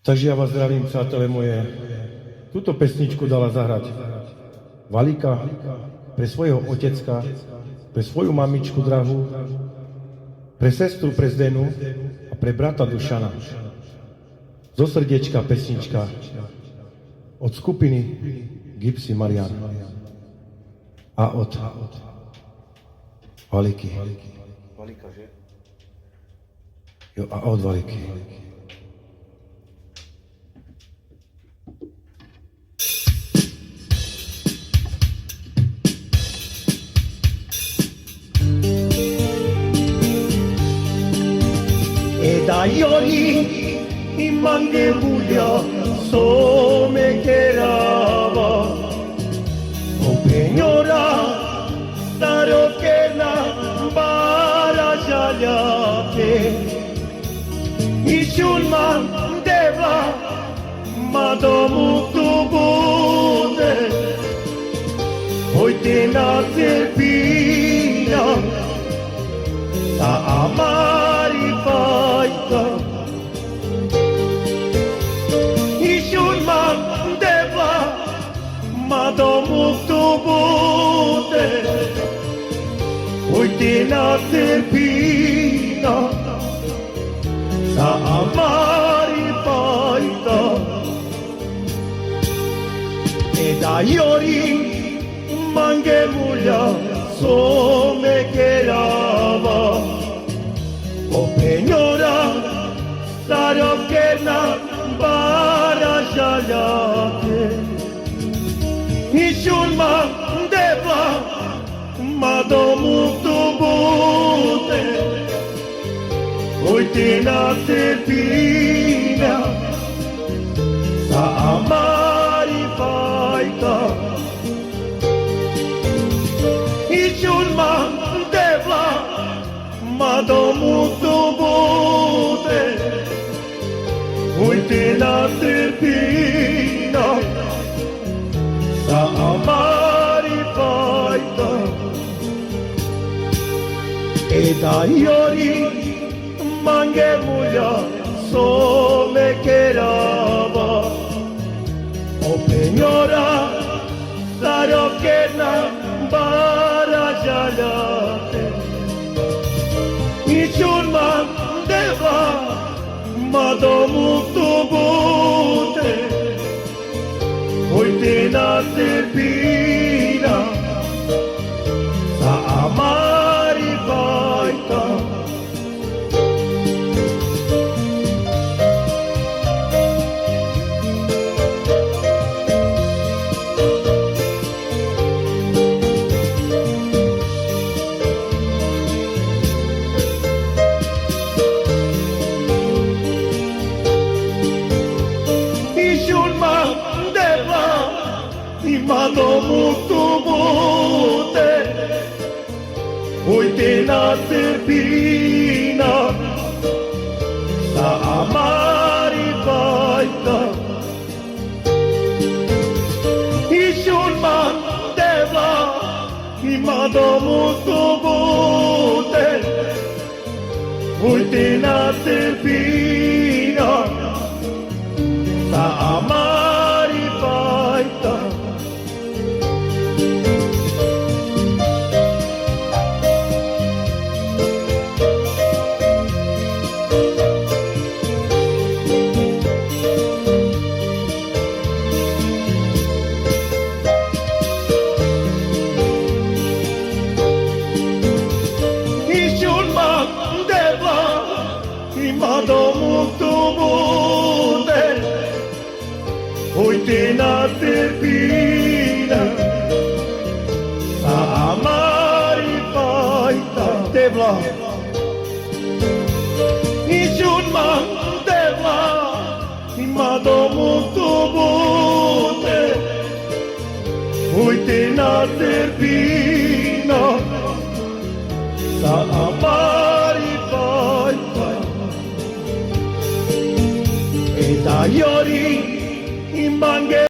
Takže ja vás zdravím, přátelé moje. Túto pesničku dala zahrať Valika pre svojho otecka, pre svoju mamičku drahú, pre sestru pre Zdenu a pre brata Dušana. Zo srdiečka pesnička od skupiny Gypsy Marian a od Valiky. Valika, že? Jo, a od Valiky. E da ioni in mange buia so me cherava o peñora staro che na bara jaljake nishulman deva madomu tu bude hoite na terpina sa amari faita nishulman deva madomu tu bude hoite na terpina sa amari faita e da iori mange mulja so me cherava o peñora staro che na bara jaljake nishulma deva madomu tu bude hoite na terpina sa amari faita nishulma deva madomu tu bude hoite na terpina sa amari faita e da iori mange mulja so me cherava o peñora staro che na bara jaljake nishulman deva madomu tu bude hoite na terpina sa amari faita madomu tu bude hoite na terpina sa amari faita nishulman deva madomu tu bude hoite na terpina sa amari faita madomu tu bude hoite na terpina sa amari faita deva nishulman deva madomu tu bude hoite na terpina sa amari faita e da iori in mange